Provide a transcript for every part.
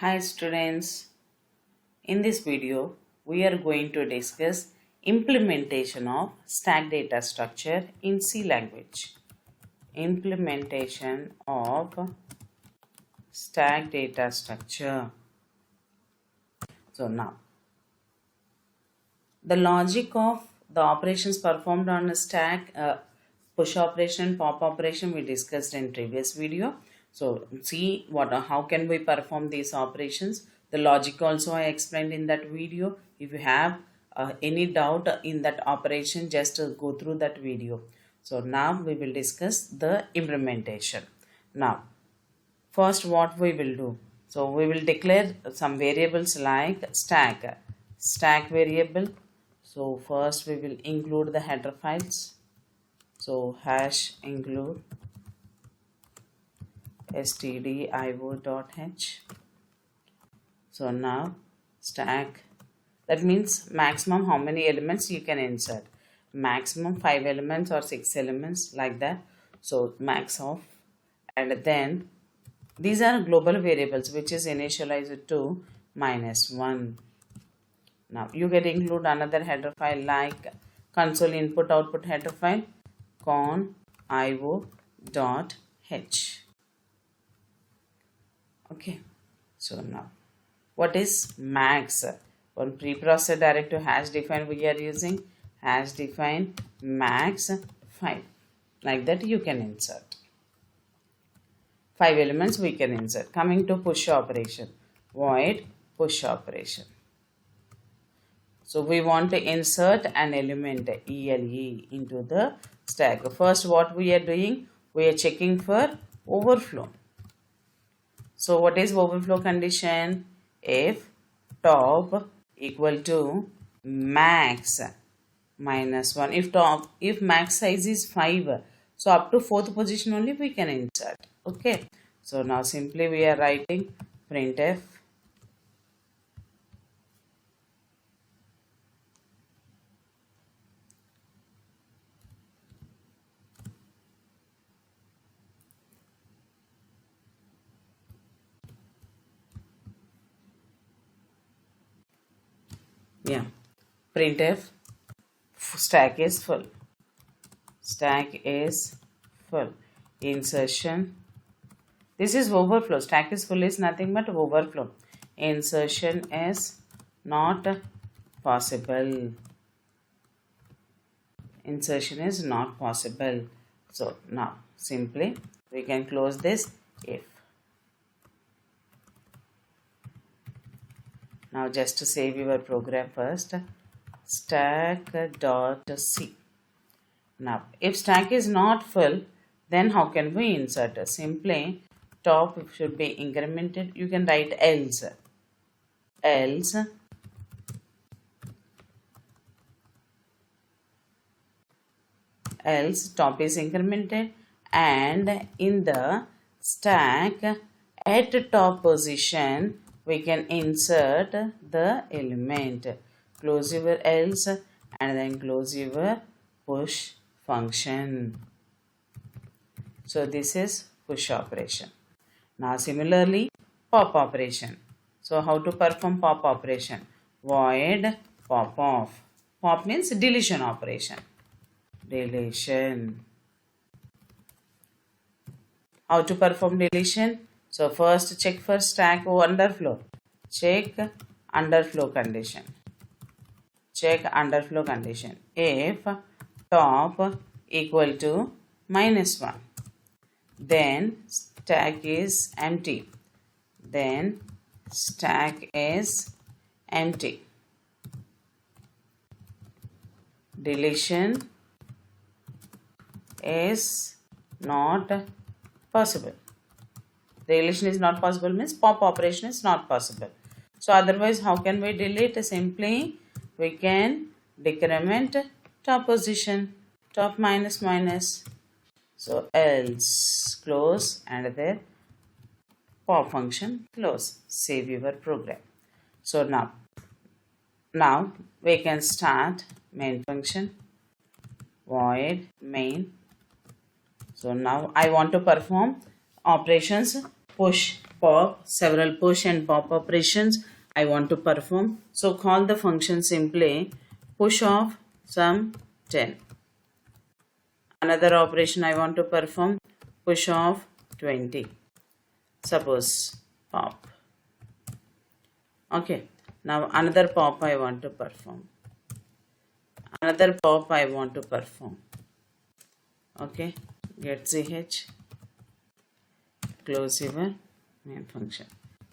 Hi students, in this video we are going to discuss implementation of stack data structure in C language. Implementation of stack data structure. So now the logic of the operations performed on a stack, push operation, pop operation we discussed in previous video. So see how can we perform these operations. The logic also I explained in that video. If you have any doubt in that operation, just go through that video. So now we will discuss the implementation. Now first what we will do, so we will declare some variables like stack variable. So first we will include the header files. So hash include stdio.h. So now stack, that means maximum how many elements you can insert, maximum 5 elements or 6 elements like that. So max of, and then these are global variables which is initialized to -1. Now you can include another header file like console input output header file conio.h. Okay, so now what is max? On preprocessor directive hash define we are using hash define max 5. Like that you can insert 5 elements we can insert. Coming to push operation, void push operation. So we want to insert an element ELE into the stack. First what we are doing, we are checking for overflow. So what is overflow condition? If top equal to max -1, if max size is 5, so up to 4th position only we can insert. Okay, so now simply we are writing printf printf stack is full, insertion, this is overflow, stack is full is nothing but overflow, insertion is not possible, insertion is not possible. So now simply we can close this if. Now just to save your program first, stack.c. Now if stack is not full, then how can we insert? Simply top should be incremented. You can write else top is incremented, and in the stack at top position we can insert the element. Close your else and then close your push function. So this is push operation. Now similarly pop operation. So how to perform pop operation? Void pop off. Pop means deletion operation. Deletion. How to perform deletion? So first check for stack underflow. Check underflow condition. Check underflow condition. If top equal to -1, then stack is empty. Then stack is empty. Deletion is not possible. Deletion is not possible means pop operation is not possible. So otherwise how can we delete? Simply we can decrement top position, top minus. So else close and the pop function close. Save your program. So now we can start main function, void main. So now I want to perform operations push, pop, several push and pop operations I want to perform. So call the function simply push of some 10. Another operation I want to perform, push of 20. Suppose pop. Okay. Now another pop I want to perform. Another pop I want to perform. Okay. Get ch. Close your main function.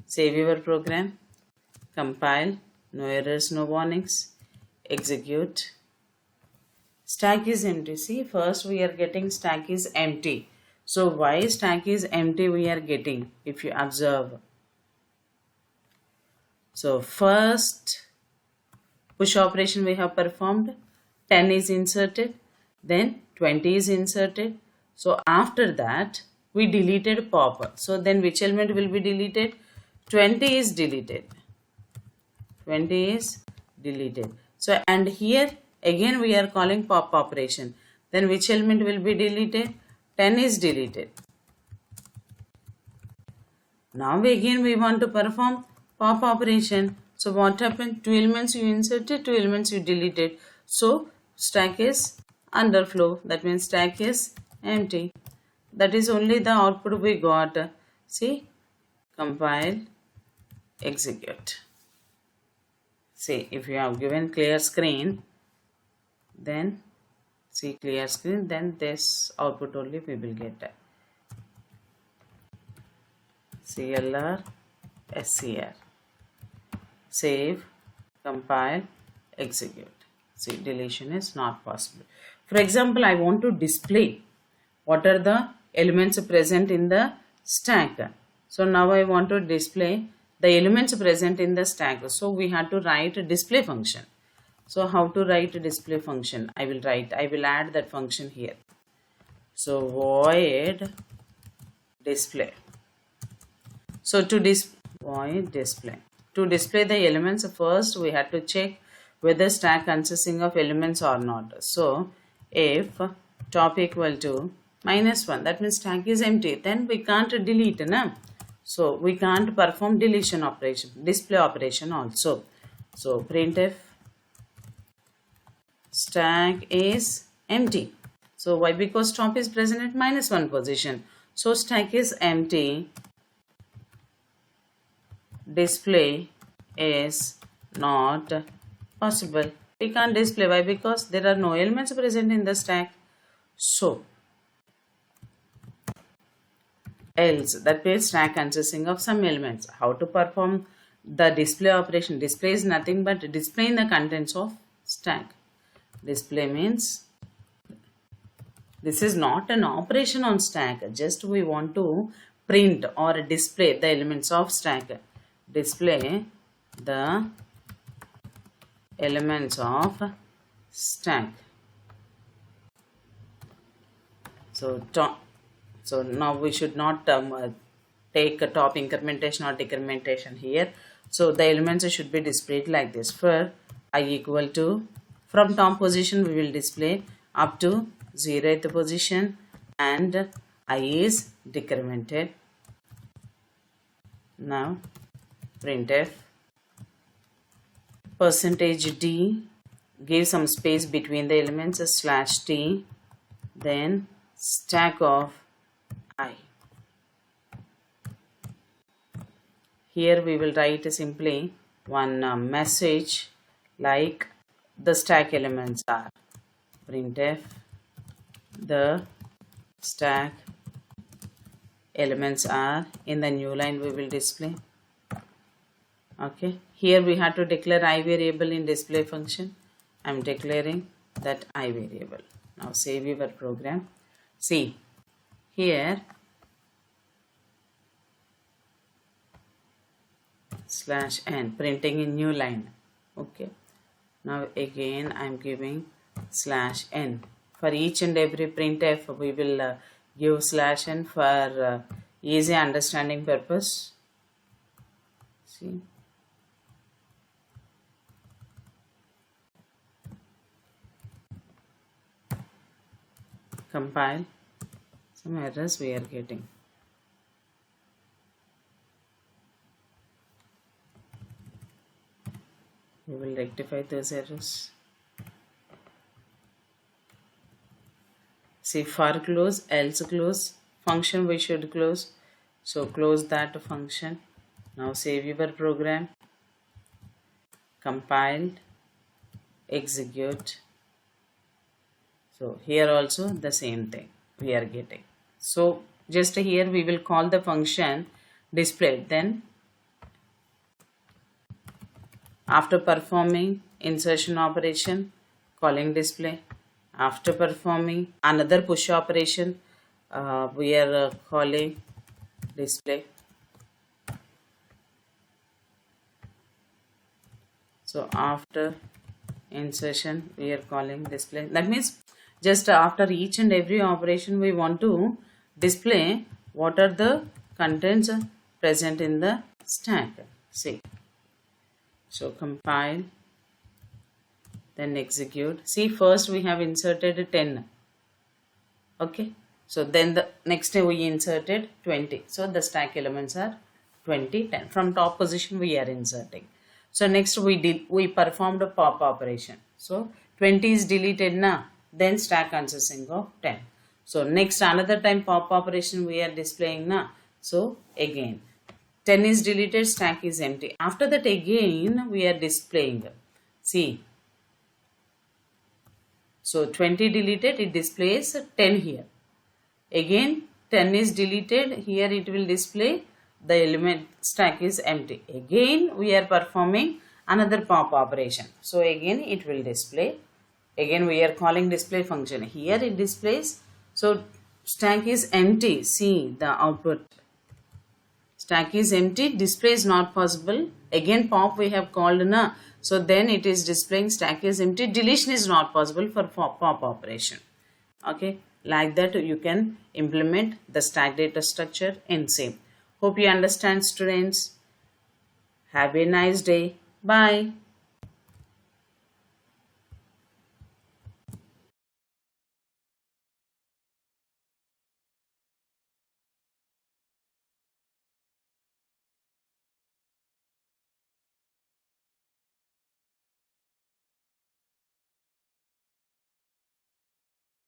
Save your program. Compile. No errors, no warnings. Execute. Stack is empty. See, first we are getting stack is empty. So why stack is empty we are getting, if you observe. So first push operation we have performed. 10 is inserted. Then 20 is inserted. So after that we deleted pop. So then which element will be deleted? 20 is deleted. 20 is deleted. So and here again we are calling pop operation. Then which element will be deleted? 10 is deleted. Now again we want to perform pop operation. So what happened? 2 elements you inserted, 2 elements you deleted. So stack is underflow. That means stack is empty. That is only the output we got. See, compile, execute. See, if you have given clear screen, then see clear screen, then this output only we will get. CLR, SCR. Save, compile, execute. See, deletion is not possible. For example, I want to display what are the elements present in the stack. So now I want to display the elements present in the stack. So we have to write a display function. So how to write a display function? I will add that function here. So void display. So void display. To display the elements, first we have to check whether stack consisting of elements or not. So if top equal to -1, that means stack is empty, then we can't delete. So we can't perform deletion operation, display operation also. So printf stack is empty. So why? Because top is present at -1 position. So stack is empty. Display is not possible. We can't display. Why? Because there are no elements present in the stack. So else, that means stack consisting of some elements. How to perform the display operation? Display is nothing but displaying the contents of stack. Display means this is not an operation on stack. Just we want to print or display the elements of stack. Display the elements of stack. So now we should not take a top incrementation or decrementation here. So the elements should be displayed like this. For I equal to, from top position we will display up to 0th position, and I is decremented. Now printf %d, give some space between the elements, /t, then stack of I. Here we will write simply one message like the stack elements are. Printf the stack elements are, in the new line we will display. Okay, here we have to declare I variable in display function. I am declaring that I variable. Now save your program. See here /n, printing in new line. Okay, now again I am giving /n. For each and every printf we will give /n for easy understanding purpose. See, compile, some errors we are getting. rectify those errors. See, for close, else close, function we should close. So close that function. Now save your program, compiled, execute. So here also the same thing we are getting. So just here we will call the function display. Then after performing insertion operation, calling display. After performing another push operation, we are calling display. So after insertion we are calling display. That means just after each and every operation we want to display what are the contents present in the stack. See, so compile, then execute. See, first we have inserted 10. Okay, so then the next day we inserted 20. So the stack elements are 20, 10. From top position we are inserting. So next we performed a pop operation. So 20 is deleted now. Then stack consisting of 10. So next another time pop operation we are displaying now. So again 10 is deleted, stack is empty. After that again we are displaying. See, so 20 deleted, it displays 10 here. Again 10 is deleted, here it will display the element stack is empty. Again we are performing another pop operation. So again it will display. Again we are calling display function. Here it displays. So stack is empty. See the output. Stack is empty. Display is not possible. Again pop we have called na. So then it is displaying stack is empty. Deletion is not possible for pop operation. Okay. Like that you can implement the stack data structure in C. Hope you understand, students. Have a nice day. Bye.